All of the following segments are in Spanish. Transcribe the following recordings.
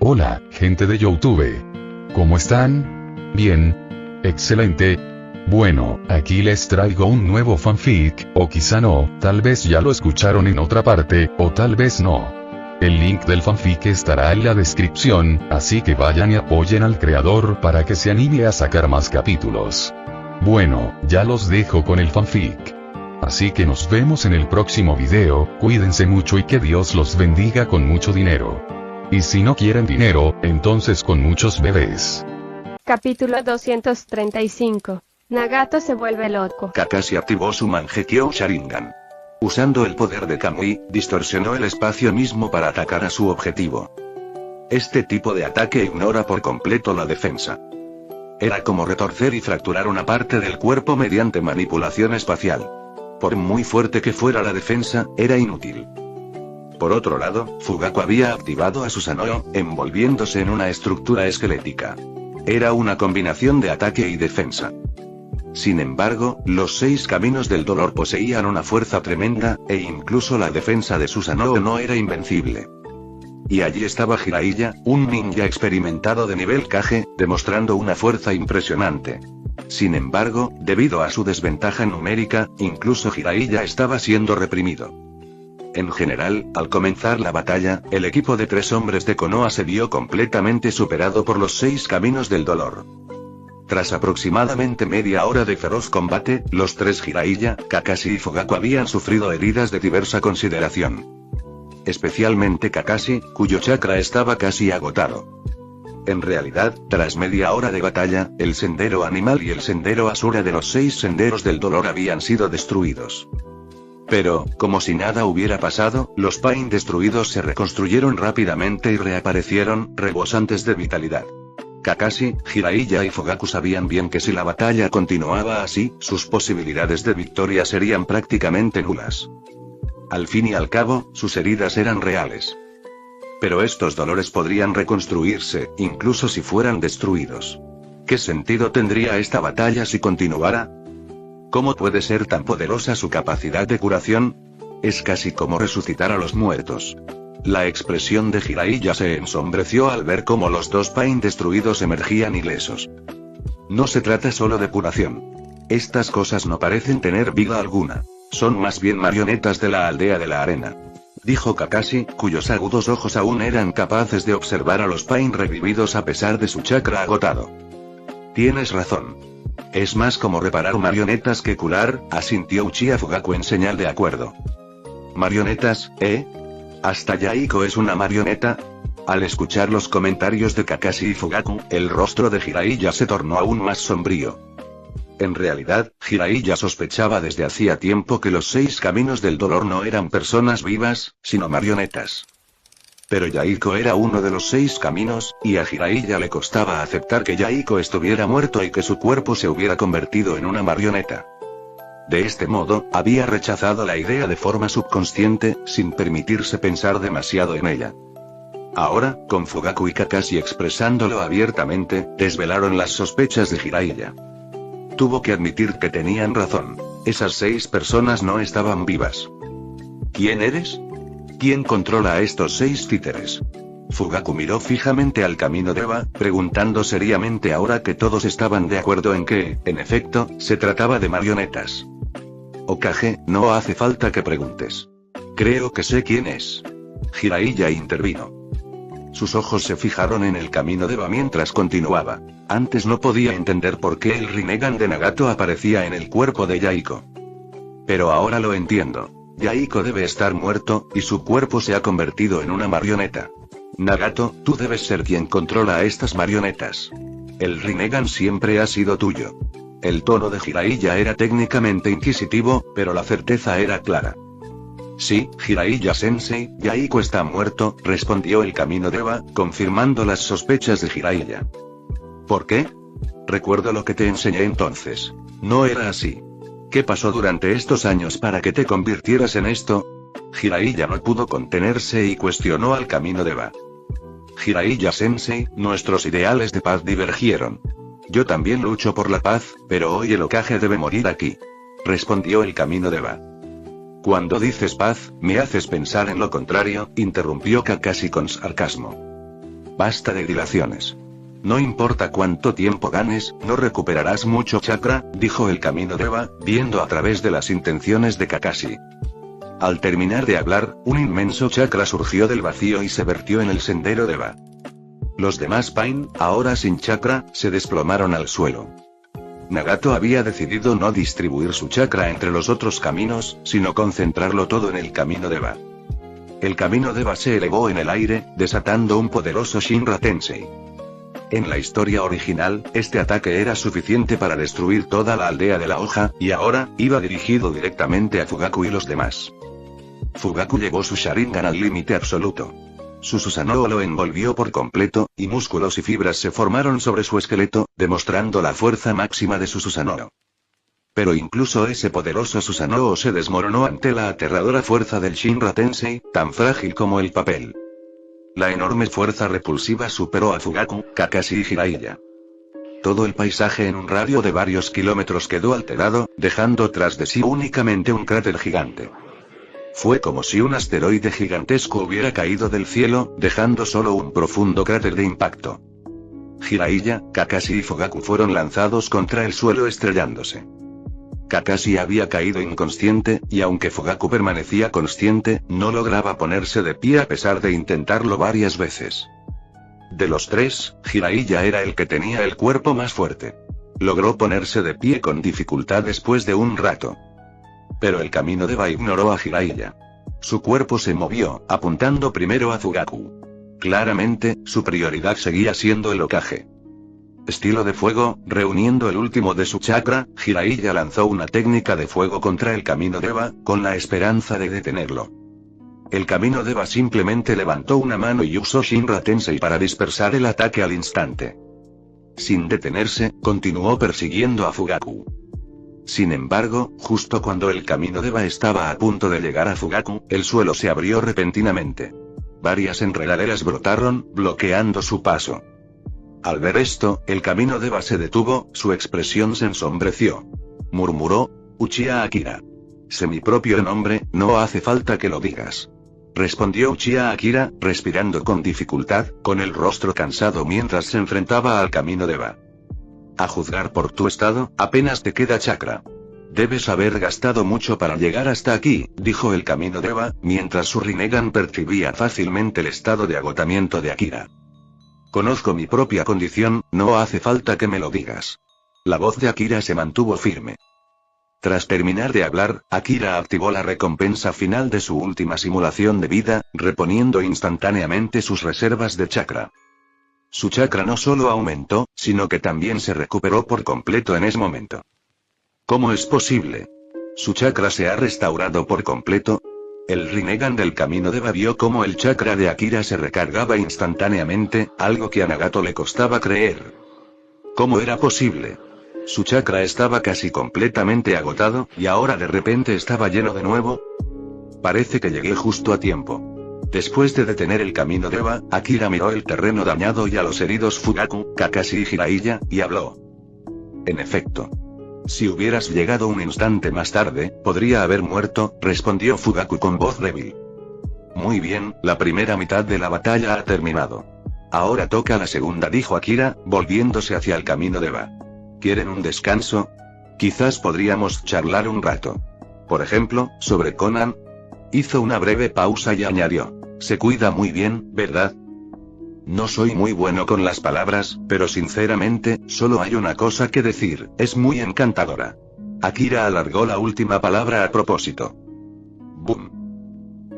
Hola, gente de YouTube. ¿Cómo están? Bien. Excelente. Bueno, aquí les traigo un nuevo fanfic, o quizá no, tal vez ya lo escucharon en otra parte, o tal vez no. El link del fanfic estará en la descripción, así que vayan y apoyen al creador para que se anime a sacar más capítulos. Bueno, ya los dejo con el fanfic. Así que nos vemos en el próximo video, cuídense mucho y que Dios los bendiga con mucho dinero. Y si no quieren dinero, entonces con muchos bebés. Capítulo 235. Nagato se vuelve loco. Kakashi activó su Mangekyo Sharingan. Usando el poder de Kamui, distorsionó el espacio mismo para atacar a su objetivo. Este tipo de ataque ignora por completo la defensa. Era como retorcer y fracturar una parte del cuerpo mediante manipulación espacial. Por muy fuerte que fuera la defensa, era inútil. Por otro lado, Fugaku había activado a Susanoo, envolviéndose en una estructura esquelética. Era una combinación de ataque y defensa. Sin embargo, los 6 caminos del dolor poseían una fuerza tremenda, e incluso la defensa de Susanoo no era invencible. Y allí estaba Jiraiya, un ninja experimentado de nivel Kage, demostrando una fuerza impresionante. Sin embargo, debido a su desventaja numérica, incluso Jiraiya estaba siendo reprimido. En general, al comenzar la batalla, el equipo de 3 hombres de Konoha se vio completamente superado por los 6 caminos del dolor. Tras aproximadamente media hora de feroz combate, los 3 Jiraiya, Kakashi y Fugaku habían sufrido heridas de diversa consideración. Especialmente Kakashi, cuyo chakra estaba casi agotado. En realidad, tras media hora de batalla, el sendero animal y el sendero Asura de los 6 senderos del dolor habían sido destruidos. Pero, como si nada hubiera pasado, los Pain destruidos se reconstruyeron rápidamente y reaparecieron, rebosantes de vitalidad. Kakashi, Jiraiya y Fugaku sabían bien que si la batalla continuaba así, sus posibilidades de victoria serían prácticamente nulas. Al fin y al cabo, sus heridas eran reales. Pero estos dolores podrían reconstruirse, incluso si fueran destruidos. ¿Qué sentido tendría esta batalla si continuara? ¿Cómo puede ser tan poderosa su capacidad de curación? Es casi como resucitar a los muertos. La expresión de Jiraiya se ensombreció al ver cómo los 2 Pain destruidos emergían ilesos. No se trata solo de curación. Estas cosas no parecen tener vida alguna. Son más bien marionetas de la aldea de la arena. Dijo Kakashi, cuyos agudos ojos aún eran capaces de observar a los Pain revividos a pesar de su chakra agotado. Tienes razón. Es más como reparar marionetas que curar, asintió Uchiha Fugaku en señal de acuerdo. ¿Marionetas, eh? ¿Hasta Yaiko es una marioneta? Al escuchar los comentarios de Kakashi y Fugaku, el rostro de Jiraiya se tornó aún más sombrío. En realidad, Jiraiya sospechaba desde hacía tiempo que los 6 caminos del dolor no eran personas vivas, sino marionetas. Pero Yaiko era uno de los 6 caminos, y a Jiraiya le costaba aceptar que Yaiko estuviera muerto y que su cuerpo se hubiera convertido en una marioneta. De este modo, había rechazado la idea de forma subconsciente, sin permitirse pensar demasiado en ella. Ahora, con Fugaku y Kakashi expresándolo abiertamente, desvelaron las sospechas de Jiraiya. Tuvo que admitir que tenían razón. Esas 6 personas no estaban vivas. ¿Quién eres? ¿Quién controla a estos 6 títeres? Fugaku miró fijamente al camino de Eva, preguntando seriamente ahora que todos estaban de acuerdo en que, en efecto, se trataba de marionetas. Hokage, no hace falta que preguntes. Creo que sé quién es. Jiraiya intervino. Sus ojos se fijaron en el camino de Eva mientras continuaba. Antes no podía entender por qué el Rinnegan de Nagato aparecía en el cuerpo de Yaiko. Pero ahora lo entiendo. Yaiko debe estar muerto, y su cuerpo se ha convertido en una marioneta. Nagato, tú debes ser quien controla a estas marionetas. El Rinnegan siempre ha sido tuyo. El tono de Jiraiya era técnicamente inquisitivo, pero la certeza era clara. Sí, Jiraiya-sensei, Yaiko está muerto, respondió el camino de Eva, confirmando las sospechas de Jiraiya. ¿Por qué? Recuerdo lo que te enseñé entonces. No era así. ¿Qué pasó durante estos años para que te convirtieras en esto? Jiraiya no pudo contenerse y cuestionó al camino de Eva. Jiraiya-sensei, nuestros ideales de paz divergieron. Yo también lucho por la paz, pero hoy el Hokage debe morir aquí. Respondió el camino de Eva. Cuando dices paz, me haces pensar en lo contrario, interrumpió Kakashi con sarcasmo. Basta de dilaciones. No importa cuánto tiempo ganes, no recuperarás mucho chakra, dijo el Camino Deva, viendo a través de las intenciones de Kakashi. Al terminar de hablar, un inmenso chakra surgió del vacío y se vertió en el sendero Deva. Los demás Pain, ahora sin chakra, se desplomaron al suelo. Nagato había decidido no distribuir su chakra entre los otros caminos, sino concentrarlo todo en el Camino Deva. El Camino Deva se elevó en el aire, desatando un poderoso Shinra Tensei. En la historia original, este ataque era suficiente para destruir toda la aldea de la hoja, y ahora, iba dirigido directamente a Fugaku y los demás. Fugaku llevó su Sharingan al límite absoluto. Su Susanoo lo envolvió por completo, y músculos y fibras se formaron sobre su esqueleto, demostrando la fuerza máxima de su Susanoo. Pero incluso ese poderoso Susanoo se desmoronó ante la aterradora fuerza del Shinra Tensei, tan frágil como el papel. La enorme fuerza repulsiva superó a Fugaku, Kakashi y Jiraiya. Todo el paisaje en un radio de varios kilómetros quedó alterado, dejando tras de sí únicamente un cráter gigante. Fue como si un asteroide gigantesco hubiera caído del cielo, dejando solo un profundo cráter de impacto. Jiraiya, Kakashi y Fugaku fueron lanzados contra el suelo estrellándose. Kakashi había caído inconsciente, y aunque Fugaku permanecía consciente, no lograba ponerse de pie a pesar de intentarlo varias veces. De los tres, Jiraiya era el que tenía el cuerpo más fuerte. Logró ponerse de pie con dificultad después de un rato. Pero el Camino Deva ignoró a Jiraiya. Su cuerpo se movió, apuntando primero a Fugaku. Claramente, su prioridad seguía siendo el Hokage. Estilo de fuego, reuniendo el último de su chakra, Jiraiya lanzó una técnica de fuego contra el Camino Deva, con la esperanza de detenerlo. El Camino Deva simplemente levantó una mano y usó Shinra Tensei para dispersar el ataque al instante. Sin detenerse, continuó persiguiendo a Fugaku. Sin embargo, justo cuando el Camino Deva estaba a punto de llegar a Fugaku, el suelo se abrió repentinamente. Varias enredaderas brotaron, bloqueando su paso. Al ver esto, el Camino Deva se detuvo, su expresión se ensombreció. Murmuró: Uchiha Akira. Sé mi propio nombre, no hace falta que lo digas. Respondió Uchiha Akira, respirando con dificultad, con el rostro cansado mientras se enfrentaba al Camino Deva. A juzgar por tu estado, apenas te queda chakra. Debes haber gastado mucho para llegar hasta aquí, dijo el Camino Deva, mientras su Rinnegan percibía fácilmente el estado de agotamiento de Akira. Conozco mi propia condición, no hace falta que me lo digas. La voz de Akira se mantuvo firme. Tras terminar de hablar, Akira activó la recompensa final de su última simulación de vida, reponiendo instantáneamente sus reservas de chakra. Su chakra no solo aumentó, sino que también se recuperó por completo en ese momento. ¿Cómo es posible? ¿Su chakra se ha restaurado por completo? El Rinnegan del Camino Deva vio cómo el chakra de Akira se recargaba instantáneamente, algo que a Nagato le costaba creer. ¿Cómo era posible? Su chakra estaba casi completamente agotado, y ahora de repente estaba lleno de nuevo. Parece que llegué justo a tiempo. Después de detener el Camino Deva, Akira miró el terreno dañado y a los heridos Fugaku, Kakashi y Jiraiya, y habló. En efecto. Si hubieras llegado un instante más tarde, podría haber muerto, respondió Fugaku con voz débil. Muy bien, la primera mitad de la batalla ha terminado. Ahora toca la segunda, dijo Akira, volviéndose hacia el Camino Deva. ¿Quieren un descanso? Quizás podríamos charlar un rato. Por ejemplo, sobre Konan. Hizo una breve pausa y añadió. Se cuida muy bien, ¿verdad? No soy muy bueno con las palabras, pero sinceramente, solo hay una cosa que decir, es muy encantadora. Akira alargó la última palabra a propósito. ¡Bum!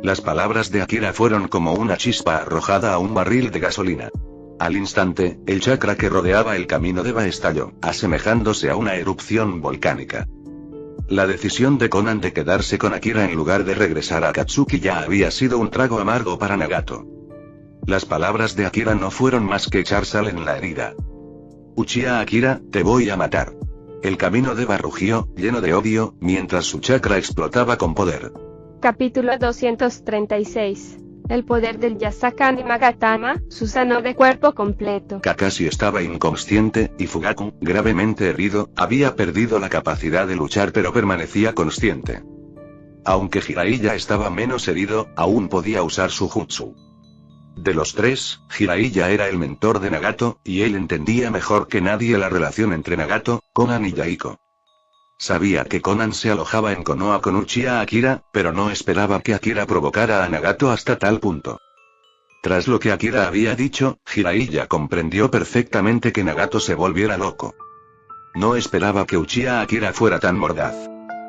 Las palabras de Akira fueron como una chispa arrojada a un barril de gasolina. Al instante, el chakra que rodeaba el Camino Deva estalló, asemejándose a una erupción volcánica. La decisión de Konan de quedarse con Akira en lugar de regresar a Akatsuki ya había sido un trago amargo para Nagato. Las palabras de Akira no fueron más que echar sal en la herida. Uchiha Akira, te voy a matar. El Camino Deva rugió, lleno de odio, mientras su chakra explotaba con poder. Capítulo 236. El poder del Yasakani Magatama, Susanoo de cuerpo completo. Kakashi estaba inconsciente, y Fugaku, gravemente herido, había perdido la capacidad de luchar pero permanecía consciente. Aunque Jiraiya estaba menos herido, aún podía usar su jutsu. De los tres, Jiraiya era el mentor de Nagato, y él entendía mejor que nadie la relación entre Nagato, Konan y Yahiko. Sabía que Konan se alojaba en Konoha con Uchiha Akira, pero no esperaba que Akira provocara a Nagato hasta tal punto. Tras lo que Akira había dicho, Jiraiya comprendió perfectamente que Nagato se volviera loco. No esperaba que Uchiha Akira fuera tan mordaz.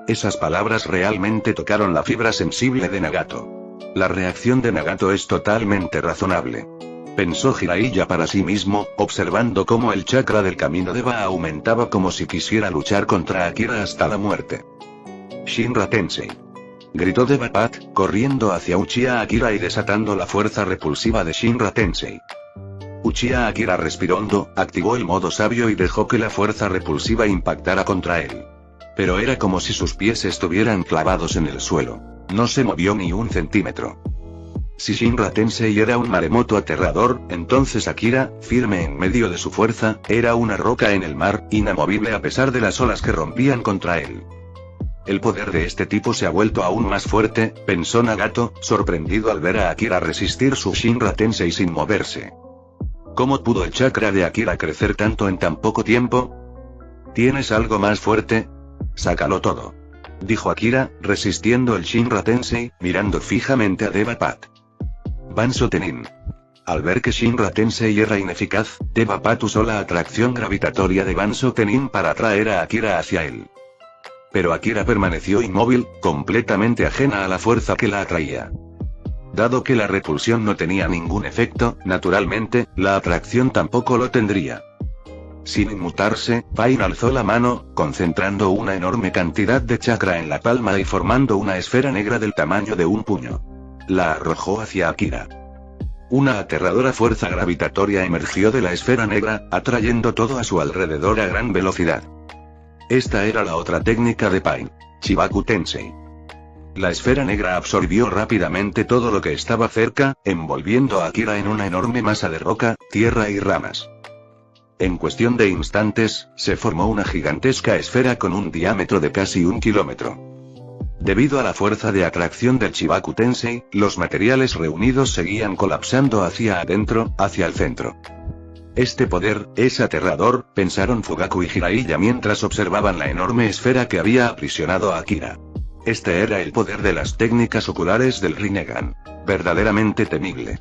Esas palabras realmente tocaron la fibra sensible de Nagato. La reacción de Nagato es totalmente razonable. Pensó Jiraiya para sí mismo, observando cómo el chakra del camino de Ba aumentaba como si quisiera luchar contra Akira hasta la muerte. Shinra Tensei. Gritó Deva-Patt, corriendo hacia Uchiha Akira y desatando la fuerza repulsiva de Shinra Tensei. Uchiha Akira respiró hondo, activó el modo sabio y dejó que la fuerza repulsiva impactara contra él. Pero era como si sus pies estuvieran clavados en el suelo. No se movió ni un centímetro. Si Shinra Tensei era un maremoto aterrador, entonces Akira, firme en medio de su fuerza, era una roca en el mar, inamovible a pesar de las olas que rompían contra él. El poder de este tipo se ha vuelto aún más fuerte, pensó Nagato, sorprendido al ver a Akira resistir su Shinra Tensei sin moverse. ¿Cómo pudo el chakra de Akira crecer tanto en tan poco tiempo? ¿Tienes algo más fuerte? Sácalo todo, dijo Akira, resistiendo el Shinra Tensei, mirando fijamente a Deva-Patt. Banzo Tenin. Al ver que Shinra Tensei era ineficaz, Deva-Patt usó la atracción gravitatoria de Banzo Tenin para atraer a Akira hacia él. Pero Akira permaneció inmóvil, completamente ajena a la fuerza que la atraía. Dado que la repulsión no tenía ningún efecto, naturalmente, la atracción tampoco lo tendría. Sin inmutarse, Pain alzó la mano, concentrando una enorme cantidad de chakra en la palma y formando una esfera negra del tamaño de un puño. La arrojó hacia Akira. Una aterradora fuerza gravitatoria emergió de la esfera negra, atrayendo todo a su alrededor a gran velocidad. Esta era la otra técnica de Pain. Chibaku Tensei. La esfera negra absorbió rápidamente todo lo que estaba cerca, envolviendo a Akira en una enorme masa de roca, tierra y ramas. En cuestión de instantes, se formó una gigantesca esfera con un diámetro de casi 1 kilómetro. Debido a la fuerza de atracción del Chibaku Tensei, los materiales reunidos seguían colapsando hacia adentro, hacia el centro. Este poder, es aterrador, pensaron Fugaku y Jiraiya mientras observaban la enorme esfera que había aprisionado a Akira. Este era el poder de las técnicas oculares del Rinnegan. Verdaderamente temible.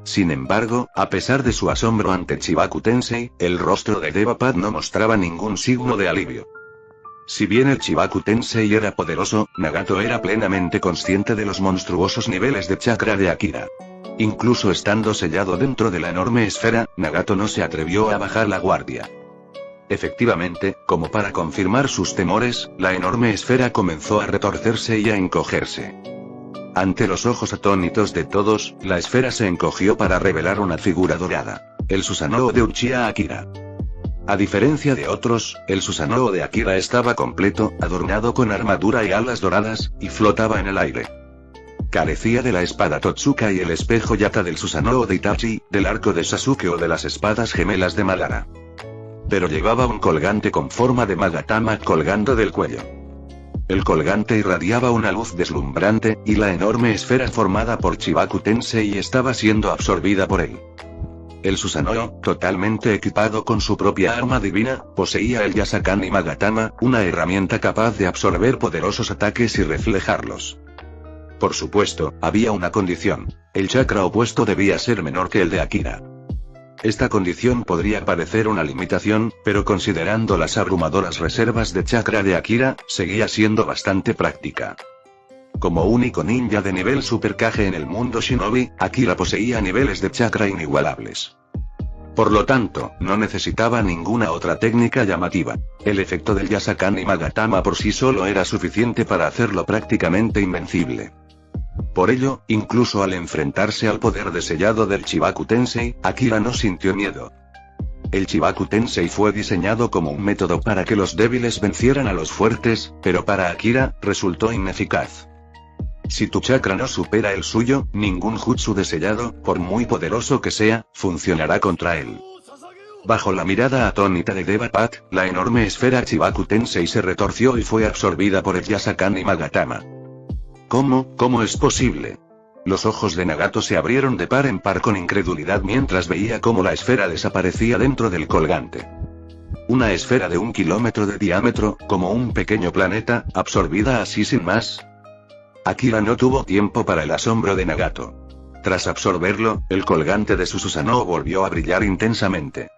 Sin embargo, a pesar de su asombro ante Chibaku Tensei, el rostro de Deva-Patt no mostraba ningún signo de alivio. Si bien el Chibaku Tensei era poderoso, Nagato era plenamente consciente de los monstruosos niveles de chakra de Akira. Incluso estando sellado dentro de la enorme esfera, Nagato no se atrevió a bajar la guardia. Efectivamente, como para confirmar sus temores, la enorme esfera comenzó a retorcerse y a encogerse. Ante los ojos atónitos de todos, la esfera se encogió para revelar una figura dorada. El Susanoo de Uchiha Akira. A diferencia de otros, el Susanoo de Akira estaba completo, adornado con armadura y alas doradas, y flotaba en el aire. Carecía de la espada Totsuka y el espejo Yata del Susanoo de Itachi, del arco de Sasuke o de las espadas gemelas de Madara. Pero llevaba un colgante con forma de Magatama colgando del cuello. El colgante irradiaba una luz deslumbrante, y la enorme esfera formada por Chibaku Tensei estaba siendo absorbida por él. El Susanoo, totalmente equipado con su propia arma divina, poseía el Yasakani Magatama, una herramienta capaz de absorber poderosos ataques y reflejarlos. Por supuesto, había una condición. El chakra opuesto debía ser menor que el de Akira. Esta condición podría parecer una limitación, pero considerando las abrumadoras reservas de chakra de Akira, seguía siendo bastante práctica. Como único ninja de nivel Super Kage en el mundo Shinobi, Akira poseía niveles de chakra inigualables. Por lo tanto, no necesitaba ninguna otra técnica llamativa. El efecto del Yasakani Magatama por sí solo era suficiente para hacerlo prácticamente invencible. Por ello, incluso al enfrentarse al poder de sellado del Chibaku Tensei, Akira no sintió miedo. El Chibaku Tensei fue diseñado como un método para que los débiles vencieran a los fuertes, pero para Akira, resultó ineficaz. Si tu chakra no supera el suyo, ningún jutsu de sellado, por muy poderoso que sea, funcionará contra él. Bajo la mirada atónita de Deva-Patt, la enorme esfera Chibaku Tensei se retorció y fue absorbida por el Yasakani Magatama. ¿Cómo es posible? Los ojos de Nagato se abrieron de par en par con incredulidad mientras veía cómo la esfera desaparecía dentro del colgante. Una esfera de 1 kilómetro de diámetro, como un pequeño planeta, absorbida así sin más. Akira no tuvo tiempo para el asombro de Nagato. Tras absorberlo, el colgante de su Susanoo volvió a brillar intensamente.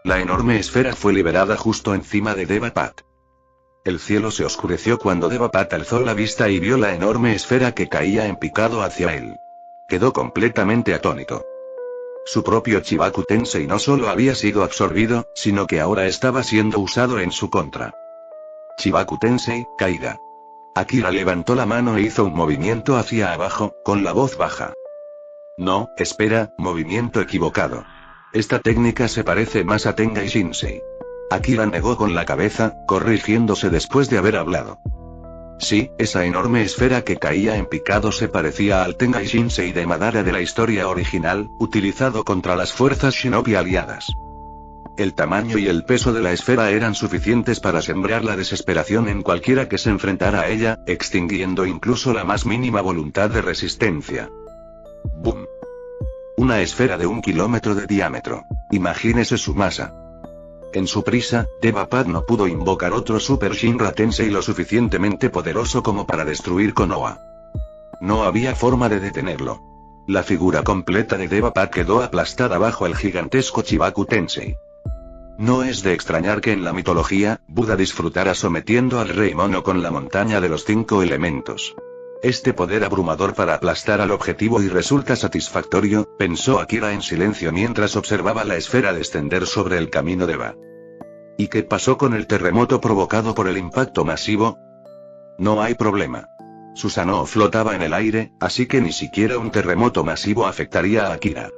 La enorme esfera fue liberada justo encima de Devapat. El cielo se oscureció cuando Devapat alzó la vista y vio la enorme esfera que caía en picado hacia él. Quedó completamente atónito. Su propio Chibaku Tensei no solo había sido absorbido, sino que ahora estaba siendo usado en su contra. Chibaku Tensei, caiga. Akira levantó la mano e hizo un movimiento hacia abajo, con la voz baja. No, espera, movimiento equivocado. Esta técnica se parece más a Tengai Shinsei. Akira negó con la cabeza, corrigiéndose después de haber hablado. Sí, esa enorme esfera que caía en picado se parecía al Tengai Shinsei de Madara de la historia original, utilizado contra las fuerzas shinobi aliadas. El tamaño y el peso de la esfera eran suficientes para sembrar la desesperación en cualquiera que se enfrentara a ella, extinguiendo incluso la más mínima voluntad de resistencia. ¡Bum! Una esfera de 1 kilómetro de diámetro. Imagínese su masa. En su prisa, Devapat no pudo invocar otro Super Shinra Tensei lo suficientemente poderoso como para destruir Konoha. No había forma de detenerlo. La figura completa de Devapat quedó aplastada bajo el gigantesco Chibaku Tensei. No es de extrañar que en la mitología, Buda disfrutara sometiendo al rey mono con la montaña de los 5 elementos. Este poder abrumador para aplastar al objetivo y resulta satisfactorio, pensó Akira en silencio mientras observaba la esfera descender sobre el camino de Ba. ¿Y qué pasó con el terremoto provocado por el impacto masivo? No hay problema. Susanoo flotaba en el aire, así que ni siquiera un terremoto masivo afectaría a Akira.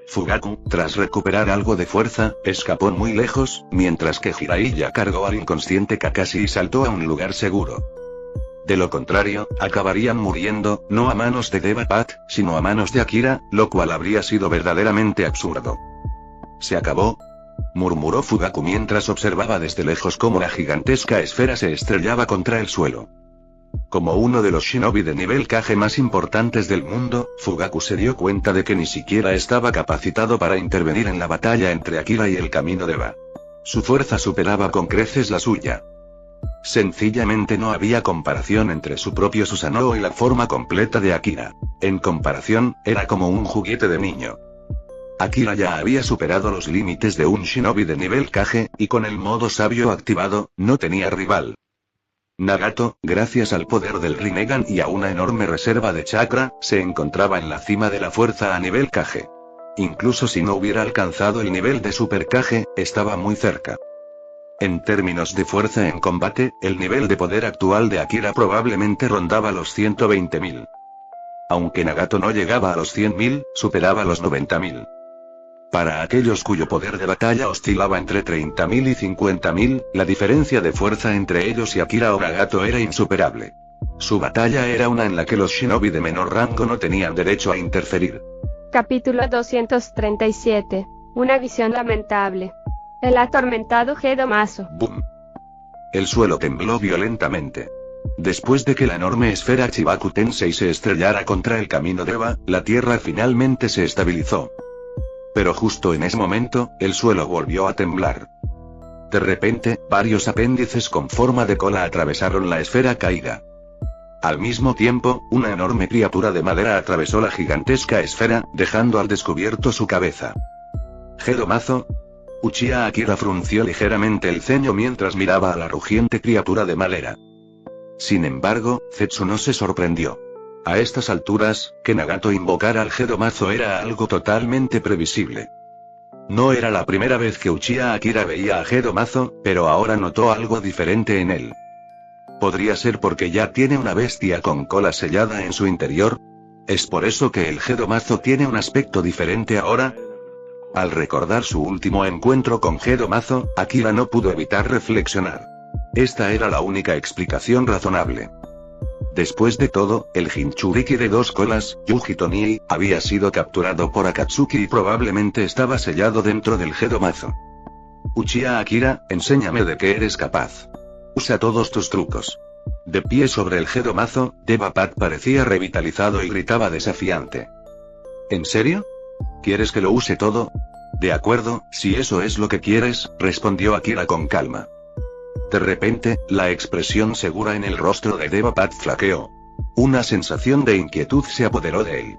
Fugaku, tras recuperar algo de fuerza, escapó muy lejos, mientras que Jiraiya cargó al inconsciente Kakashi y saltó a un lugar seguro. De lo contrario, acabarían muriendo, no a manos de Devapat, sino a manos de Akira, lo cual habría sido verdaderamente absurdo. ¿Se acabó?, murmuró Fugaku mientras observaba desde lejos cómo la gigantesca esfera se estrellaba contra el suelo. Como uno de los shinobi de nivel Kage más importantes del mundo, Fugaku se dio cuenta de que ni siquiera estaba capacitado para intervenir en la batalla entre Akira y el camino de Ba. Su fuerza superaba con creces la suya. Sencillamente no había comparación entre su propio Susanoo y la forma completa de Akira. En comparación, era como un juguete de niño. Akira ya había superado los límites de un shinobi de nivel Kage, y con el modo sabio activado, no tenía rival. Nagato, gracias al poder del Rinnegan y a una enorme reserva de chakra, se encontraba en la cima de la fuerza a nivel Kage. Incluso si no hubiera alcanzado el nivel de Super Kage, estaba muy cerca. En términos de fuerza en combate, el nivel de poder actual de Akira probablemente rondaba los 120.000. Aunque Nagato no llegaba a los 100.000, superaba los 90.000. Para aquellos cuyo poder de batalla oscilaba entre 30.000 y 50.000, la diferencia de fuerza entre ellos y Akira o Nagato era insuperable. Su batalla era una en la que los shinobi de menor rango no tenían derecho a interferir. Capítulo 237. Una visión lamentable. El atormentado Gedomazo. ¡Bum! El suelo tembló violentamente. Después de que la enorme esfera Chibaku Tensei se estrellara contra el camino de Ba, la tierra finalmente se estabilizó. Pero justo en ese momento, el suelo volvió a temblar. De repente, varios apéndices con forma de cola atravesaron la esfera caída. Al mismo tiempo, una enorme criatura de madera atravesó la gigantesca esfera, dejando al descubierto su cabeza. ¿Gedomazo? Uchiha Akira frunció ligeramente el ceño mientras miraba a la rugiente criatura de madera. Sin embargo, Zetsu no se sorprendió. A estas alturas, que Nagato invocara al Gedomazo era algo totalmente previsible. No era la primera vez que Uchiha Akira veía a Gedomazo, pero ahora notó algo diferente en él. ¿Podría ser porque ya tiene una bestia con cola sellada en su interior? ¿Es por eso que el Gedomazo tiene un aspecto diferente ahora? Al recordar su último encuentro con Gedomazo, Akira no pudo evitar reflexionar. Esta era la única explicación razonable. Después de todo, el Jinchuriki de 2 colas, Yuji Tonii, había sido capturado por Akatsuki y probablemente estaba sellado dentro del Gedomazo. Uchiha Akira, enséñame de qué eres capaz. Usa todos tus trucos. De pie sobre el Gedomazo, Devapat parecía revitalizado y gritaba desafiante. ¿En serio? ¿Quieres que lo use todo? De acuerdo, si eso es lo que quieres, respondió Akira con calma. De repente, la expresión segura en el rostro de Devapat flaqueó. Una sensación de inquietud se apoderó de él.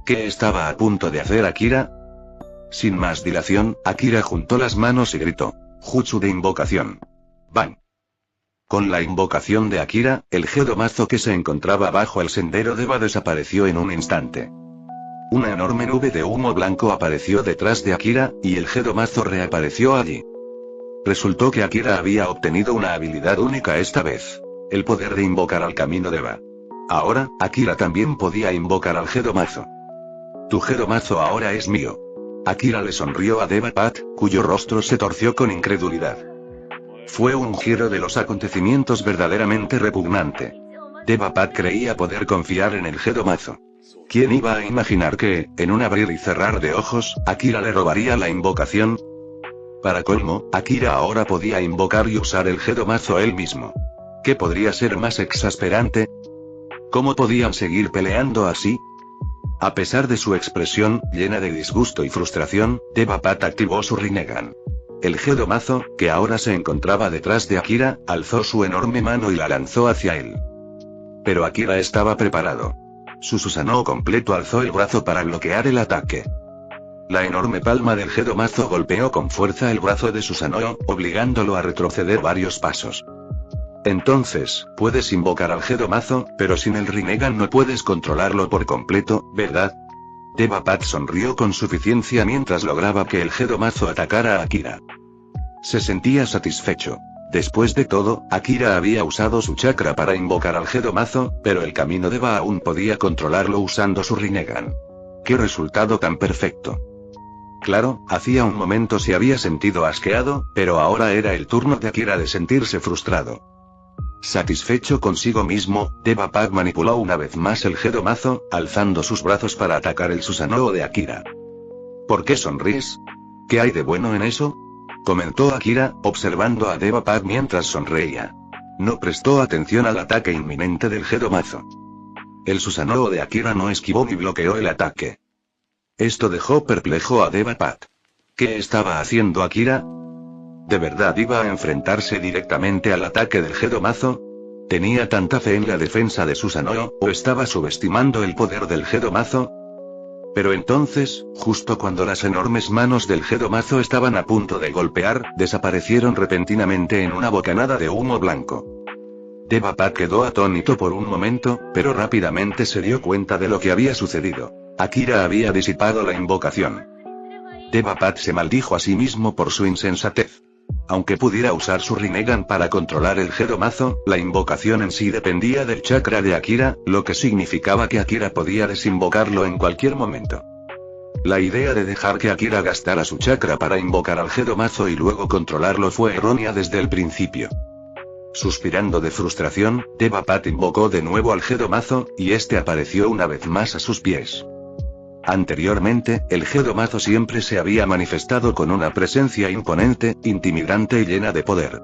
¿Qué estaba a punto de hacer Akira? Sin más dilación, Akira juntó las manos y gritó. Jutsu de invocación. ¡Bang! Con la invocación de Akira, el Gedomazo que se encontraba bajo el sendero Deva desapareció en un instante. Una enorme nube de humo blanco apareció detrás de Akira, y el Gedomazo reapareció allí. Resultó que Akira había obtenido una habilidad única esta vez. El poder de invocar al camino Deva. Ahora, Akira también podía invocar al Gedomazo. Tu Gedomazo ahora es mío. Akira le sonrió a Devapat, cuyo rostro se torció con incredulidad. Fue un giro de los acontecimientos verdaderamente repugnante. Devapat creía poder confiar en el Gedomazo. ¿Quién iba a imaginar que, en un abrir y cerrar de ojos, Akira le robaría la invocación? Para colmo, Akira ahora podía invocar y usar el Gedomazo él mismo. ¿Qué podría ser más exasperante? ¿Cómo podían seguir peleando así? A pesar de su expresión, llena de disgusto y frustración, Devapat activó su Rinnegan. El Gedomazo, que ahora se encontraba detrás de Akira, alzó su enorme mano y la lanzó hacia él. Pero Akira estaba preparado. Su Susanoo completo alzó el brazo para bloquear el ataque. La enorme palma del Gedomazo golpeó con fuerza el brazo de Susanoo, obligándolo a retroceder varios pasos. Entonces, puedes invocar al Gedomazo, pero sin el Rinnegan no puedes controlarlo por completo, ¿verdad? Devapat sonrió con suficiencia mientras lograba que el Gedomazo atacara a Akira. Se sentía satisfecho. Después de todo, Akira había usado su chakra para invocar al Gedomazo, pero el camino Deva aún podía controlarlo usando su Rinnegan. ¡Qué resultado tan perfecto! Claro, hacía un momento se había sentido asqueado, pero ahora era el turno de Akira de sentirse frustrado. Satisfecho consigo mismo, Devapat manipuló una vez más el Gedomazo, alzando sus brazos para atacar el Susanoo de Akira. ¿Por qué sonríes? ¿Qué hay de bueno en eso? Comentó Akira, observando a Devapat mientras sonreía. No prestó atención al ataque inminente del Gedomazo. El Susanoo de Akira no esquivó ni bloqueó el ataque. Esto dejó perplejo a Devapat. ¿Qué estaba haciendo Akira? ¿De verdad iba a enfrentarse directamente al ataque del Gedomazo? ¿Tenía tanta fe en la defensa de Susanoo, o estaba subestimando el poder del Gedomazo? Pero entonces, justo cuando las enormes manos del Gedomazo estaban a punto de golpear, desaparecieron repentinamente en una bocanada de humo blanco. Devapat quedó atónito por un momento, pero rápidamente se dio cuenta de lo que había sucedido. Akira había disipado la invocación. Devapat se maldijo a sí mismo por su insensatez. Aunque pudiera usar su Rinnegan para controlar el Gedomazo, la invocación en sí dependía del chakra de Akira, lo que significaba que Akira podía desinvocarlo en cualquier momento. La idea de dejar que Akira gastara su chakra para invocar al Gedomazo y luego controlarlo fue errónea desde el principio. Suspirando de frustración, Devapat invocó de nuevo al Gedomazo, y este apareció una vez más a sus pies. Anteriormente, el Gedomazo siempre se había manifestado con una presencia imponente, intimidante y llena de poder.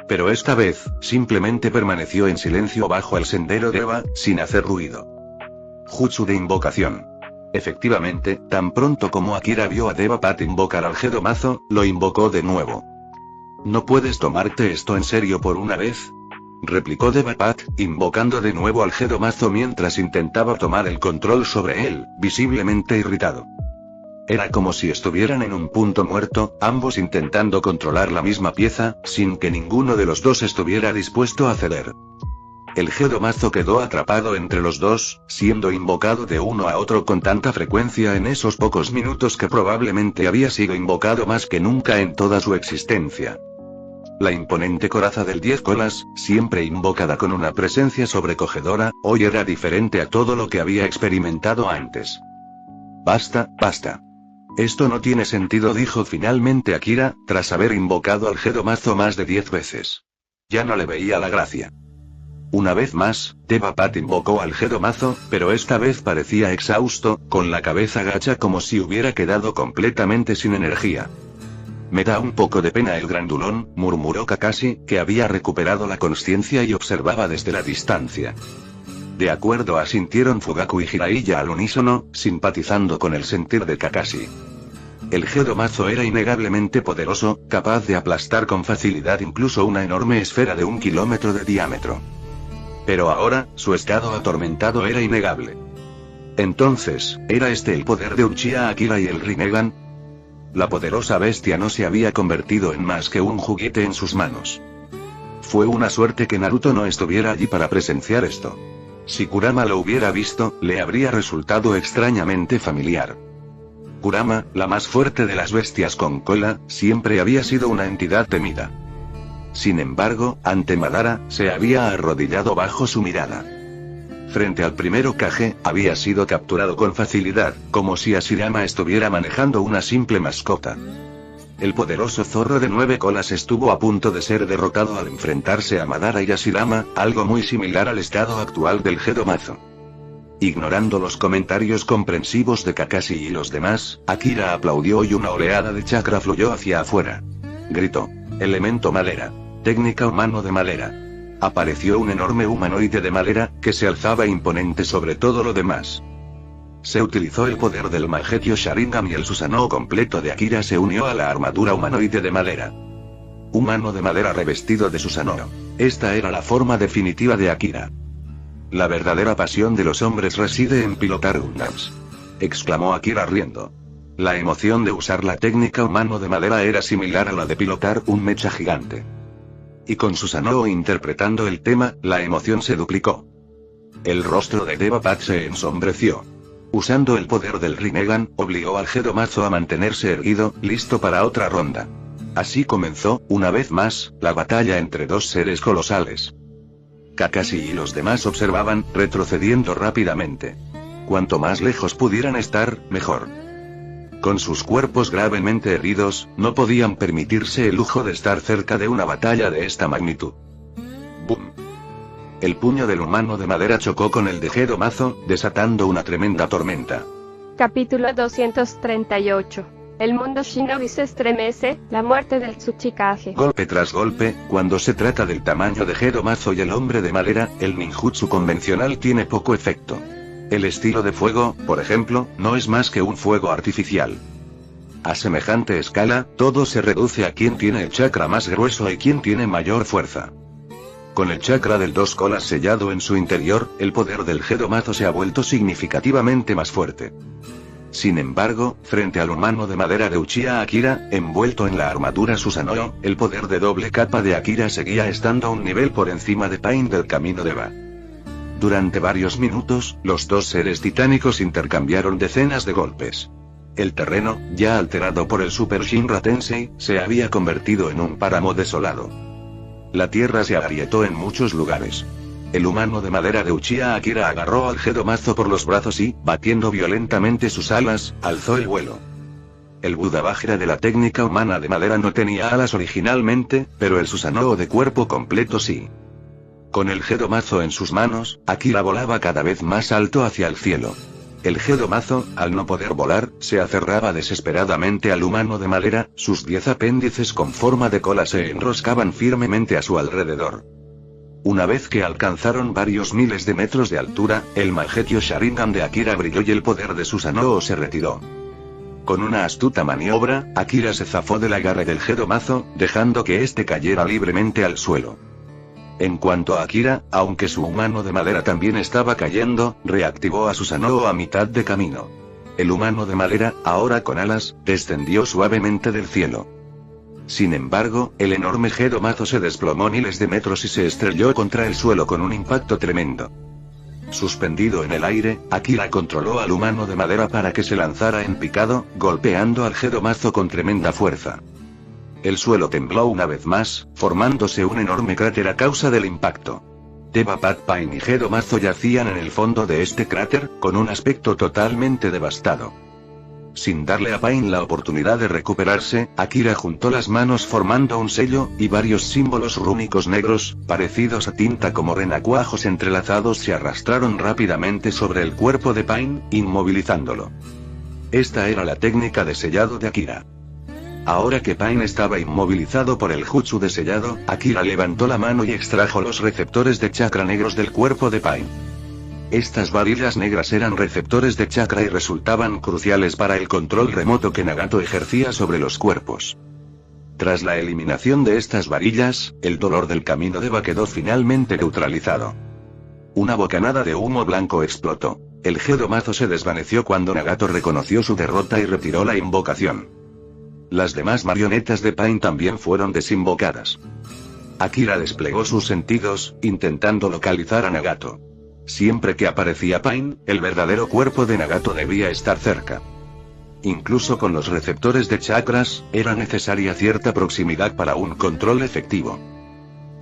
Pero esta vez, simplemente permaneció en silencio bajo el sendero Deva, sin hacer ruido. Jutsu de invocación. Efectivamente, tan pronto como Akira vio a Devapat invocar al Gedomazo, lo invocó de nuevo. ¿No puedes tomarte esto en serio por una vez?, replicó Devapat, invocando de nuevo al Gedomazo mientras intentaba tomar el control sobre él, visiblemente irritado. Era como si estuvieran en un punto muerto, ambos intentando controlar la misma pieza, sin que ninguno de los dos estuviera dispuesto a ceder. El Gedomazo quedó atrapado entre los dos, siendo invocado de uno a otro con tanta frecuencia en esos pocos minutos que probablemente había sido invocado más que nunca en toda su existencia. La imponente coraza del 10 colas, siempre invocada con una presencia sobrecogedora, hoy era diferente a todo lo que había experimentado antes. Basta, basta. Esto no tiene sentido, dijo finalmente Akira, tras haber invocado al Gedomazo más de 10 veces. Ya no le veía la gracia. Una vez más, Devapat invocó al Gedomazo, pero esta vez parecía exhausto, con la cabeza gacha como si hubiera quedado completamente sin energía. Me da un poco de pena el grandulón, murmuró Kakashi, que había recuperado la consciencia y observaba desde la distancia. De acuerdo, asintieron Fugaku y Jiraiya al unísono, simpatizando con el sentir de Kakashi. El Gedomazo era innegablemente poderoso, capaz de aplastar con facilidad incluso una enorme esfera de 1 kilómetro de diámetro. Pero ahora, su estado atormentado era innegable. Entonces, ¿era este el poder de Uchiha Akira y el Rinnegan? La poderosa bestia no se había convertido en más que un juguete en sus manos. Fue una suerte que Naruto no estuviera allí para presenciar esto. Si Kurama lo hubiera visto, le habría resultado extrañamente familiar. Kurama, la más fuerte de las bestias con cola, siempre había sido una entidad temida. Sin embargo, ante Madara, se había arrodillado bajo su mirada. Frente al primer Hokage, había sido capturado con facilidad, como si Hashirama estuviera manejando una simple mascota. El poderoso zorro de 9 colas estuvo a punto de ser derrotado al enfrentarse a Madara y Hashirama, algo muy similar al estado actual del Gedomazo. Ignorando los comentarios comprensivos de Kakashi y los demás, Akira aplaudió y una oleada de chakra fluyó hacia afuera. Gritó: elemento madera. Técnica humano de madera. Apareció un enorme humanoide de madera, que se alzaba imponente sobre todo lo demás. Se utilizó el poder del Mangekyo Sharingan y el Susanoo completo de Akira se unió a la armadura humanoide de madera. Humano de madera revestido de Susanoo. Esta era la forma definitiva de Akira. La verdadera pasión de los hombres reside en pilotar Gundams, exclamó Akira riendo. La emoción de usar la técnica humano de madera era similar a la de pilotar un mecha gigante. Y con Susanoo interpretando el tema, la emoción se duplicó. El rostro de Devapat se ensombreció. Usando el poder del Rinnegan, obligó al Gedomazo a mantenerse erguido, listo para otra ronda. Así comenzó, una vez más, la batalla entre dos seres colosales. Kakashi y los demás observaban, retrocediendo rápidamente. Cuanto más lejos pudieran estar, mejor. Con sus cuerpos gravemente heridos, no podían permitirse el lujo de estar cerca de una batalla de esta magnitud. ¡Bum! El puño del humano de madera chocó con el de Gedomazo, desatando una tremenda tormenta. Capítulo 238. El mundo shinobi se estremece, la muerte del Tsuchikage. Golpe tras golpe, cuando se trata del tamaño de Gedomazo y el hombre de madera, el ninjutsu convencional tiene poco efecto. El estilo de fuego, por ejemplo, no es más que un fuego artificial. A semejante escala, todo se reduce a quién tiene el chakra más grueso y quién tiene mayor fuerza. Con el chakra del 2 colas sellado en su interior, el poder del Gedomazo se ha vuelto significativamente más fuerte. Sin embargo, frente al humano de madera de Uchiha Akira, envuelto en la armadura Susanoo, el poder de doble capa de Akira seguía estando a un nivel por encima de Pain del camino de Ba. Durante varios minutos, los dos seres titánicos intercambiaron decenas de golpes. El terreno, ya alterado por el Super Shinra Tensei, se había convertido en un páramo desolado. La tierra se agrietó en muchos lugares. El humano de madera de Uchiha Akira agarró al Gedomazo por los brazos y, batiendo violentamente sus alas, alzó el vuelo. El Buda Vajra de la técnica humana de madera no tenía alas originalmente, pero el Susanoo de cuerpo completo sí. Con el Gedomazo en sus manos, Akira volaba cada vez más alto hacia el cielo. El Gedomazo, al no poder volar, se aferraba desesperadamente al humano de madera, sus 10 apéndices con forma de cola se enroscaban firmemente a su alrededor. Una vez que alcanzaron varios miles de metros de altura, el Mangekyo Sharingan de Akira brilló y el poder de Susanoo se retiró. Con una astuta maniobra, Akira se zafó del agarre del Gedomazo, dejando que éste cayera libremente al suelo. En cuanto a Akira, aunque su humano de madera también estaba cayendo, reactivó a Susanoo a mitad de camino. El humano de madera, ahora con alas, descendió suavemente del cielo. Sin embargo, el enorme Gedomazo se desplomó miles de metros y se estrelló contra el suelo con un impacto tremendo. Suspendido en el aire, Akira controló al humano de madera para que se lanzara en picado, golpeando al Gedomazo con tremenda fuerza. El suelo tembló una vez más, formándose un enorme cráter a causa del impacto. Devapat, Pain y Gedomazo yacían en el fondo de este cráter, con un aspecto totalmente devastado. Sin darle a Pain la oportunidad de recuperarse, Akira juntó las manos formando un sello, y varios símbolos rúnicos negros, parecidos a tinta como renacuajos entrelazados se arrastraron rápidamente sobre el cuerpo de Pain, inmovilizándolo. Esta era la técnica de sellado de Akira. Ahora que Pain estaba inmovilizado por el jutsu de sellado, Akira levantó la mano y extrajo los receptores de chakra negros del cuerpo de Pain. Estas varillas negras eran receptores de chakra y resultaban cruciales para el control remoto que Nagato ejercía sobre los cuerpos. Tras la eliminación de estas varillas, el dolor del camino de Eva quedó finalmente neutralizado. Una bocanada de humo blanco explotó. El Gedo-mazo se desvaneció cuando Nagato reconoció su derrota y retiró la invocación. Las demás marionetas de Pain también fueron desinvocadas. Akira desplegó sus sentidos, intentando localizar a Nagato. Siempre que aparecía Pain, el verdadero cuerpo de Nagato debía estar cerca. Incluso con los receptores de chakras, era necesaria cierta proximidad para un control efectivo.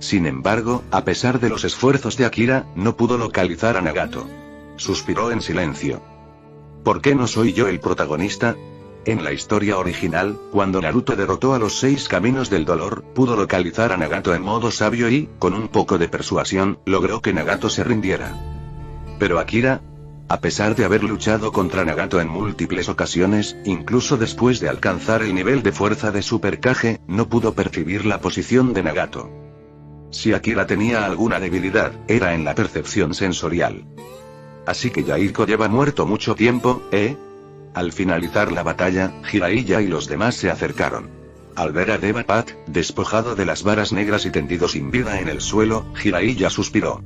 Sin embargo, a pesar de los esfuerzos de Akira, no pudo localizar a Nagato. Suspiró en silencio. ¿Por qué no soy yo el protagonista? En la historia original, cuando Naruto derrotó a los 6 caminos del dolor, pudo localizar a Nagato en modo sabio y, con un poco de persuasión, logró que Nagato se rindiera. Pero Akira, a pesar de haber luchado contra Nagato en múltiples ocasiones, incluso después de alcanzar el nivel de fuerza de Super Kage, no pudo percibir la posición de Nagato. Si Akira tenía alguna debilidad, era en la percepción sensorial. Así que Yaiko lleva muerto mucho tiempo, ¿eh? Al finalizar la batalla, Jiraiya y los demás se acercaron. Al ver a Devapat, despojado de las varas negras y tendido sin vida en el suelo, Jiraiya suspiró.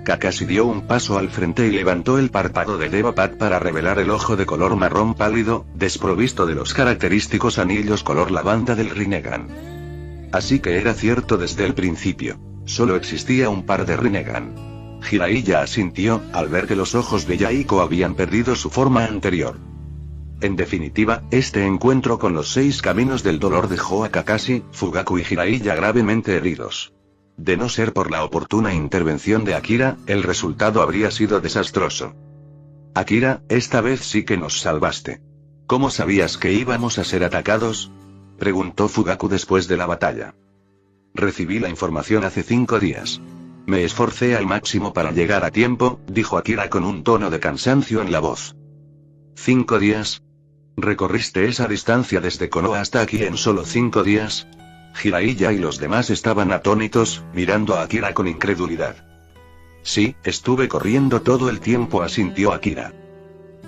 Kakashi dio un paso al frente y levantó el párpado de Devapat para revelar el ojo de color marrón pálido, desprovisto de los característicos anillos color lavanda del Rinnegan. Así que era cierto desde el principio. Solo existía un par de Rinnegan. Jiraiya asintió, al ver que los ojos de Yaiko habían perdido su forma anterior. En definitiva, este encuentro con los 6 caminos del dolor dejó a Kakashi, Fugaku y Jiraiya gravemente heridos. De no ser por la oportuna intervención de Akira, el resultado habría sido desastroso. Akira, esta vez sí que nos salvaste. ¿Cómo sabías que íbamos a ser atacados? Preguntó Fugaku después de la batalla. Recibí la información hace 5 días. Me esforcé al máximo para llegar a tiempo, dijo Akira con un tono de cansancio en la voz. ¿5 días? ¿Recorriste esa distancia desde Konoha hasta aquí en solo 5 días? Jiraiya y los demás estaban atónitos, mirando a Akira con incredulidad. Sí, estuve corriendo todo el tiempo, asintió Akira.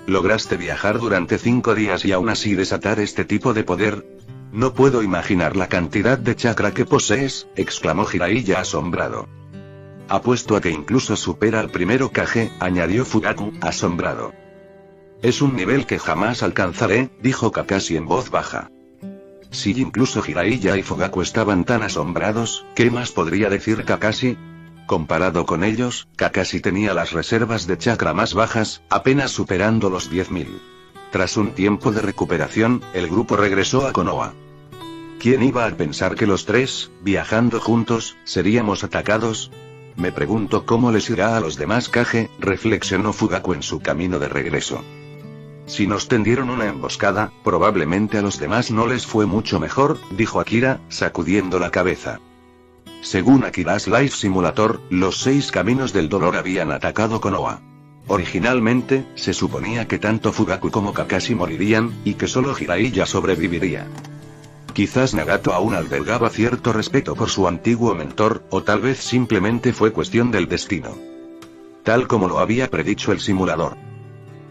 ¿Lograste viajar durante 5 días y aún así desatar este tipo de poder? No puedo imaginar la cantidad de chakra que posees, exclamó Jiraiya asombrado. Apuesto a que incluso supera al primero Kage, añadió Fugaku, asombrado. Es un nivel que jamás alcanzaré, dijo Kakashi en voz baja. Si incluso Jiraiya y Fugaku estaban tan asombrados, ¿qué más podría decir Kakashi? Comparado con ellos, Kakashi tenía las reservas de chakra más bajas, apenas superando los 10.000. Tras un tiempo de recuperación, el grupo regresó a Konoha. ¿Quién iba a pensar que los 3, viajando juntos, seríamos atacados? Me pregunto cómo les irá a los demás Kage, reflexionó Fugaku en su camino de regreso. Si nos tendieron una emboscada, probablemente a los demás no les fue mucho mejor, dijo Akira, sacudiendo la cabeza. Según Akira's Life Simulator, los 6 caminos del dolor habían atacado Konoha. Originalmente, se suponía que tanto Fugaku como Kakashi morirían, y que solo Jiraiya sobreviviría. Quizás Nagato aún albergaba cierto respeto por su antiguo mentor, o tal vez simplemente fue cuestión del destino. Tal como lo había predicho el simulador.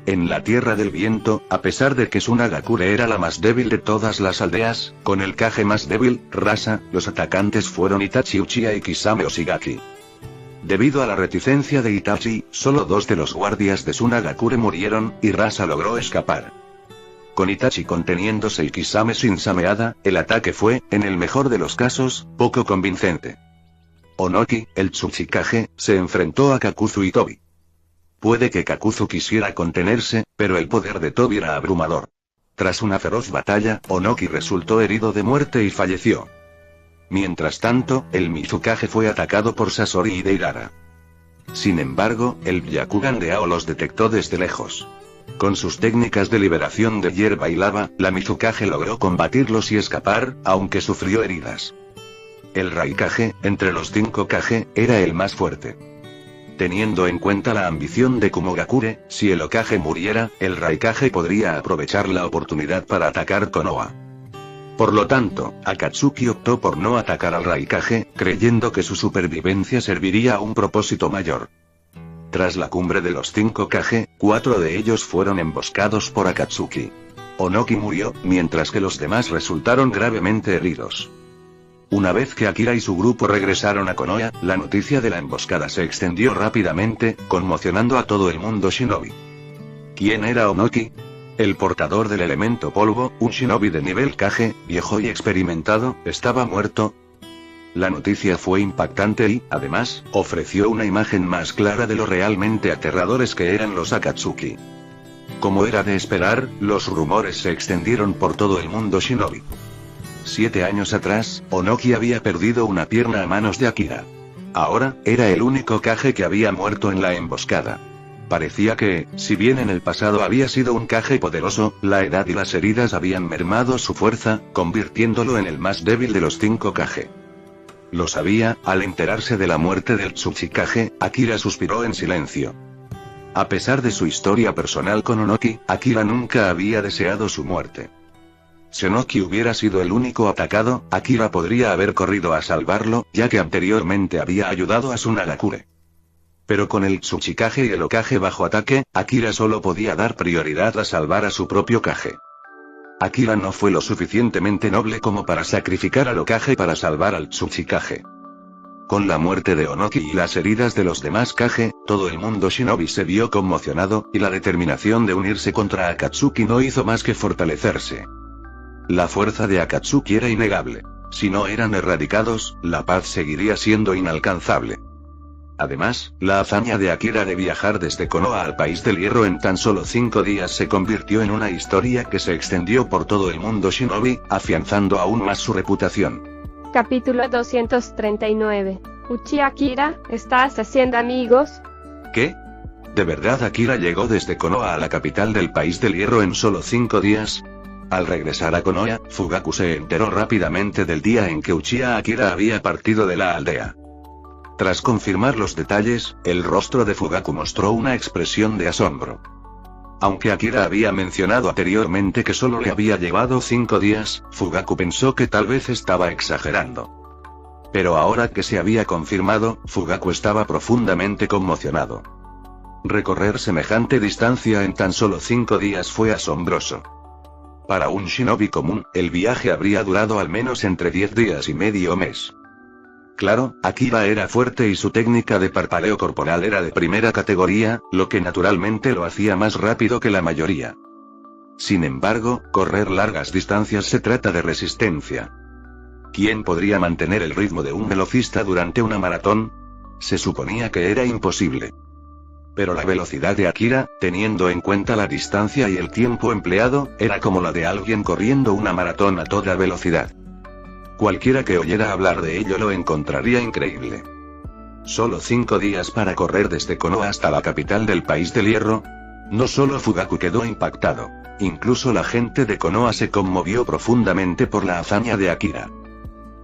En la Tierra del Viento, a pesar de que Tsunagakure era la más débil de todas las aldeas, con el Kage más débil, Rasa, los atacantes fueron Itachi Uchiha y Kisame Oshigaki. Debido a la reticencia de Itachi, solo 2 de los guardias de Tsunagakure murieron, y Rasa logró escapar. Con Itachi conteniéndose y Kisame sin Sameada, el ataque fue, en el mejor de los casos, poco convincente. Onoki, el Tsuchikage, se enfrentó a Kakuzu y Tobi. Puede que Kakuzu quisiera contenerse, pero el poder de Tobi era abrumador. Tras una feroz batalla, Onoki resultó herido de muerte y falleció. Mientras tanto, el Mizukage fue atacado por Sasori y Deidara. Sin embargo, el Byakugan de Ao los detectó desde lejos. Con sus técnicas de liberación de hierba y lava, la Mizukage logró combatirlos y escapar, aunque sufrió heridas. El Raikage, entre los 5 Kage, era el más fuerte. Teniendo en cuenta la ambición de Kumogakure, si el Hokage muriera, el Raikage podría aprovechar la oportunidad para atacar Konoha. Por lo tanto, Akatsuki optó por no atacar al Raikage, creyendo que su supervivencia serviría a un propósito mayor. Tras la cumbre de los 5 Kage, 4 de ellos fueron emboscados por Akatsuki. Onoki murió, mientras que los demás resultaron gravemente heridos. Una vez que Akira y su grupo regresaron a Konoha, la noticia de la emboscada se extendió rápidamente, conmocionando a todo el mundo shinobi. ¿Quién era Onoki? El portador del elemento polvo, un shinobi de nivel Kage, viejo y experimentado, estaba muerto. La noticia fue impactante y, además, ofreció una imagen más clara de lo realmente aterradores que eran los Akatsuki. Como era de esperar, los rumores se extendieron por todo el mundo shinobi. 7 años atrás, Onoki había perdido una pierna a manos de Akira. Ahora, era el único Kage que había muerto en la emboscada. Parecía que, si bien en el pasado había sido un Kage poderoso, la edad y las heridas habían mermado su fuerza, convirtiéndolo en el más débil de los 5 Kage. Lo sabía, al enterarse de la muerte del Tsuchikage, Akira suspiró en silencio. A pesar de su historia personal con Onoki, Akira nunca había deseado su muerte. Si Onoki hubiera sido el único atacado, Akira podría haber corrido a salvarlo, ya que anteriormente había ayudado a Tsunagakure. Pero con el Tsuchikage y el Hokage bajo ataque, Akira solo podía dar prioridad a salvar a su propio Kage. Akira no fue lo suficientemente noble como para sacrificar al Hokage para salvar al Tsuchikage. Con la muerte de Onoki y las heridas de los demás Kage, todo el mundo shinobi se vio conmocionado, y la determinación de unirse contra Akatsuki no hizo más que fortalecerse. La fuerza de Akatsuki era innegable. Si no eran erradicados, la paz seguiría siendo inalcanzable. Además, la hazaña de Akira de viajar desde Konoha al País del Hierro en tan solo 5 días se convirtió en una historia que se extendió por todo el mundo shinobi, afianzando aún más su reputación. Capítulo 239. Uchiha Akira, ¿estás haciendo amigos? ¿Qué? ¿De verdad Akira llegó desde Konoha a la capital del País del Hierro en solo 5 días? Al regresar a Konoha, Fugaku se enteró rápidamente del día en que Uchiha Akira había partido de la aldea. Tras confirmar los detalles, el rostro de Fugaku mostró una expresión de asombro. Aunque Akira había mencionado anteriormente que solo le había llevado 5 días, Fugaku pensó que tal vez estaba exagerando. Pero ahora que se había confirmado, Fugaku estaba profundamente conmocionado. Recorrer semejante distancia en tan solo 5 días fue asombroso. Para un shinobi común, el viaje habría durado al menos entre 10 días y medio mes. Claro, Akira era fuerte y su técnica de parpadeo corporal era de primera categoría, lo que naturalmente lo hacía más rápido que la mayoría. Sin embargo, correr largas distancias se trata de resistencia. ¿Quién podría mantener el ritmo de un velocista durante una maratón? Se suponía que era imposible. Pero la velocidad de Akira, teniendo en cuenta la distancia y el tiempo empleado, era como la de alguien corriendo una maratón a toda velocidad. Cualquiera que oyera hablar de ello lo encontraría increíble. Solo 5 días para correr desde Konoha hasta la capital del País del Hierro. No solo Fugaku quedó impactado. Incluso la gente de Konoha se conmovió profundamente por la hazaña de Akira.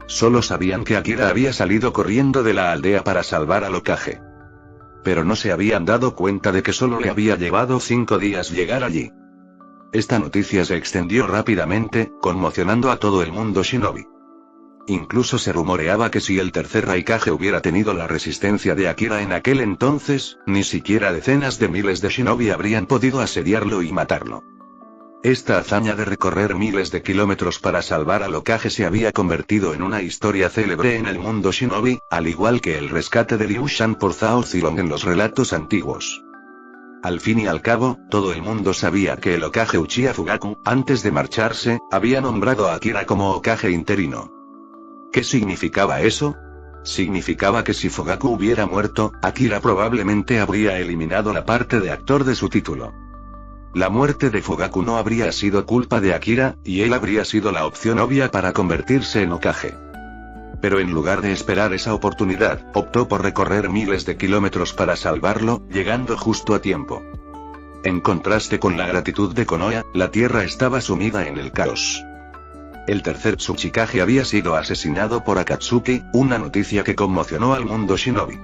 Solo sabían que Akira había salido corriendo de la aldea para salvar al Hokage. Pero no se habían dado cuenta de que solo le había llevado 5 días llegar allí. Esta noticia se extendió rápidamente, conmocionando a todo el mundo shinobi. Incluso se rumoreaba que si el tercer Raikage hubiera tenido la resistencia de Akira en aquel entonces, ni siquiera decenas de miles de shinobi habrían podido asediarlo y matarlo. Esta hazaña de recorrer miles de kilómetros para salvar al Hokage se había convertido en una historia célebre en el mundo shinobi, al igual que el rescate de Liu Shan por Zhao Zilong en los relatos antiguos. Al fin y al cabo, todo el mundo sabía que el Hokage Uchiha Fugaku, antes de marcharse, había nombrado a Akira como Hokage interino. ¿Qué significaba eso? Significaba que si Fugaku hubiera muerto, Akira probablemente habría eliminado la parte de actor de su título. La muerte de Fugaku no habría sido culpa de Akira, y él habría sido la opción obvia para convertirse en Hokage. Pero en lugar de esperar esa oportunidad, optó por recorrer miles de kilómetros para salvarlo, llegando justo a tiempo. En contraste con la gratitud de Konoha, la tierra estaba sumida en el caos. El tercer Tsuchikage había sido asesinado por Akatsuki, una noticia que conmocionó al mundo shinobi.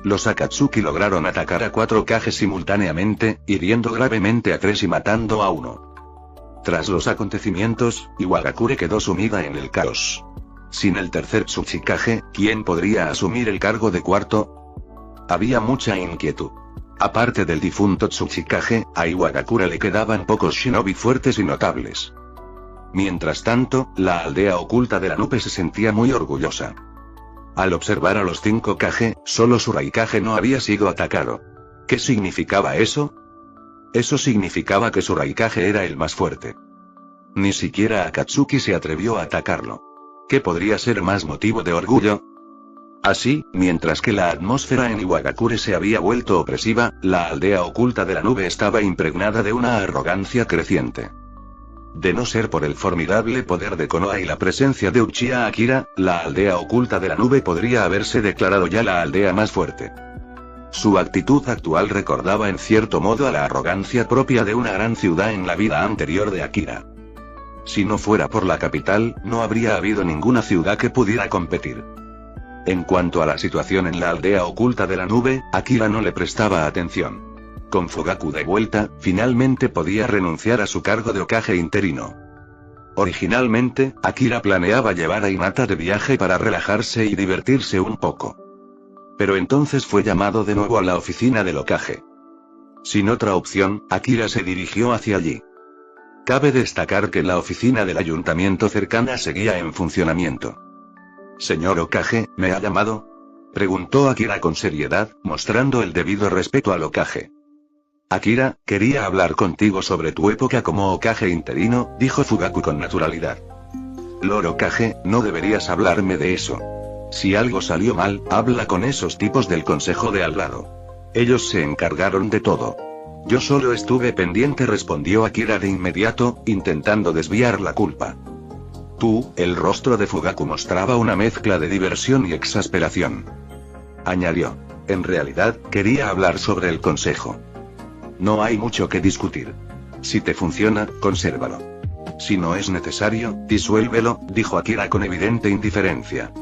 Los Akatsuki lograron atacar a 4 Kage simultáneamente, hiriendo gravemente a 3 y matando a 1. Tras los acontecimientos, Iwagakure quedó sumida en el caos. Sin el tercer Tsuchikage, ¿quién podría asumir el cargo de cuarto? Había mucha inquietud. Aparte del difunto Tsuchikage, a Iwagakure le quedaban pocos shinobi fuertes y notables. Mientras tanto, la aldea oculta de la nube se sentía muy orgullosa. Al observar a los 5 Kage, solo su Raikage no había sido atacado. ¿Qué significaba eso? Eso significaba que su Raikage era el más fuerte. Ni siquiera Akatsuki se atrevió a atacarlo. ¿Qué podría ser más motivo de orgullo? Así, mientras que la atmósfera en Iwagakure se había vuelto opresiva, la aldea oculta de la nube estaba impregnada de una arrogancia creciente. De no ser por el formidable poder de Konoha y la presencia de Uchiha Akira, la aldea oculta de la nube podría haberse declarado ya la aldea más fuerte. Su actitud actual recordaba en cierto modo a la arrogancia propia de una gran ciudad en la vida anterior de Akira. Si no fuera por la capital, no habría habido ninguna ciudad que pudiera competir. En cuanto a la situación en la aldea oculta de la nube, Akira no le prestaba atención. Con Fugaku de vuelta, finalmente podía renunciar a su cargo de Hokage interino. Originalmente, Akira planeaba llevar a Hinata de viaje para relajarse y divertirse un poco. Pero entonces fue llamado de nuevo a la oficina del Hokage. Sin otra opción, Akira se dirigió hacia allí. Cabe destacar que la oficina del ayuntamiento cercana seguía en funcionamiento. «Señor Hokage, ¿me ha llamado?», preguntó Akira con seriedad, mostrando el debido respeto al Hokage. «Akira, quería hablar contigo sobre tu época como Hokage interino», dijo Fugaku con naturalidad. «Lord Hokage, no deberías hablarme de eso. Si algo salió mal, habla con esos tipos del consejo de al lado. Ellos se encargaron de todo. Yo solo estuve pendiente», respondió Akira de inmediato, intentando desviar la culpa. El rostro de Fugaku mostraba una mezcla de diversión y exasperación. Añadió. «En realidad, quería hablar sobre el consejo. No hay mucho que discutir. Si te funciona, consérvalo. Si no es necesario, disuélvelo», dijo Akira con evidente indiferencia.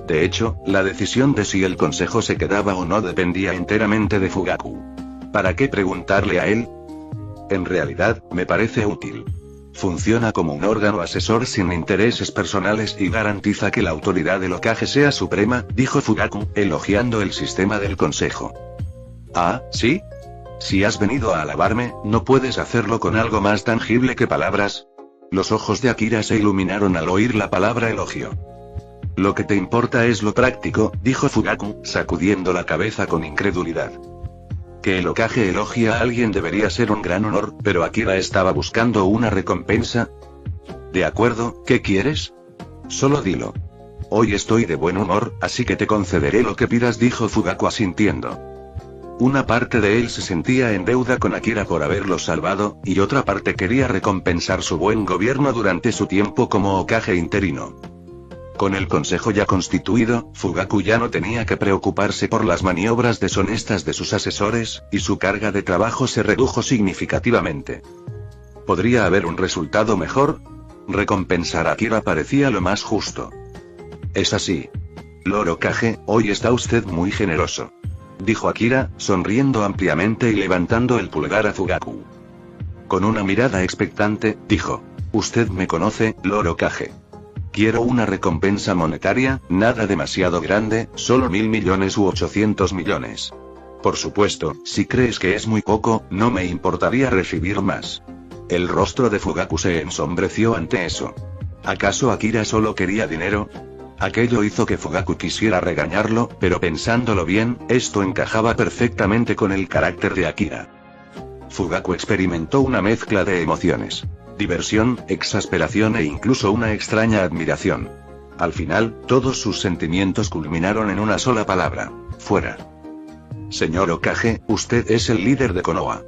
De hecho, la decisión de si el consejo se quedaba o no dependía enteramente de Fugaku. ¿Para qué preguntarle a él? En realidad, me parece útil. Funciona como un órgano asesor sin intereses personales y garantiza que la autoridad del Hokage sea suprema, dijo Fugaku, elogiando el sistema del consejo. «Ah, ¿sí? Si has venido a alabarme, ¿no puedes hacerlo con algo más tangible que palabras?». Los ojos de Akira se iluminaron al oír la palabra elogio. «Lo que te importa es lo práctico», dijo Fugaku, sacudiendo la cabeza con incredulidad. Que el Hokage elogie a alguien debería ser un gran honor, pero Akira estaba buscando una recompensa. «De acuerdo, ¿qué quieres? Solo dilo. Hoy estoy de buen humor, así que te concederé lo que pidas», dijo Fugaku asintiendo. Una parte de él se sentía en deuda con Akira por haberlo salvado, y otra parte quería recompensar su buen gobierno durante su tiempo como Hokage interino. Con el consejo ya constituido, Fugaku ya no tenía que preocuparse por las maniobras deshonestas de sus asesores, y su carga de trabajo se redujo significativamente. ¿Podría haber un resultado mejor? Recompensar a Akira parecía lo más justo. «Es así. Lord Hokage, hoy está usted muy generoso», dijo Akira, sonriendo ampliamente y levantando el pulgar a Fugaku. Con una mirada expectante, dijo. «Usted me conoce, Lord Hokage. Quiero una recompensa monetaria, nada demasiado grande, solo 1.000 millones u 800 millones. Por supuesto, si crees que es muy poco, no me importaría recibir más». El rostro de Fugaku se ensombreció ante eso. ¿Acaso Akira solo quería dinero? Aquello hizo que Fugaku quisiera regañarlo, pero pensándolo bien, esto encajaba perfectamente con el carácter de Akira. Fugaku experimentó una mezcla de emociones. Diversión, exasperación e incluso una extraña admiración. Al final, todos sus sentimientos culminaron en una sola palabra: fuera. «Señor Hokage, usted es el líder de Konoha.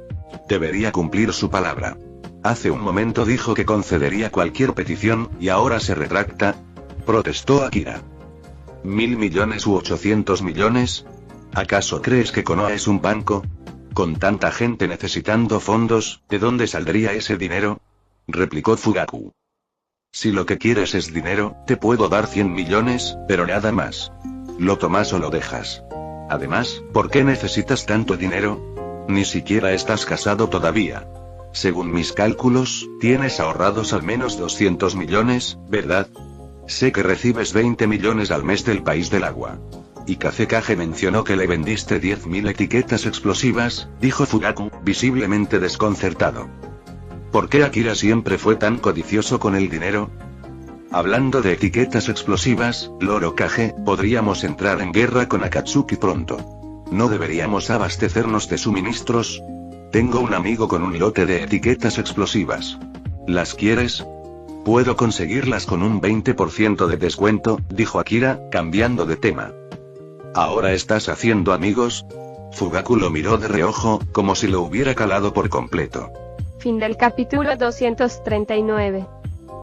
Debería cumplir su palabra. Hace un momento dijo que concedería cualquier petición, y ahora se retracta», protestó Akira. «¿1.000 millones u 800 millones? ¿Acaso crees que Konoha es un banco? Con tanta gente necesitando fondos, ¿de dónde saldría ese dinero?», replicó Fugaku. «Si lo que quieres es dinero, te puedo dar 100 millones, pero nada más. ¿Lo tomas o lo dejas? Además, ¿por qué necesitas tanto dinero? Ni siquiera estás casado todavía». Según mis cálculos, tienes ahorrados al menos 200 millones, ¿verdad? Sé que recibes 20 millones al mes del país del agua. Y Kazekage mencionó que le vendiste 10.000 etiquetas explosivas, dijo Fugaku, visiblemente desconcertado. ¿Por qué Akira siempre fue tan codicioso con el dinero? Hablando de etiquetas explosivas, Lord Hokage, podríamos entrar en guerra con Akatsuki pronto. ¿No deberíamos abastecernos de suministros? Tengo un amigo con un lote de etiquetas explosivas. ¿Las quieres? Puedo conseguirlas con un 20% de descuento, dijo Akira, cambiando de tema. ¿Ahora estás haciendo amigos? Fugaku lo miró de reojo, como si lo hubiera calado por completo. Fin del capítulo 239.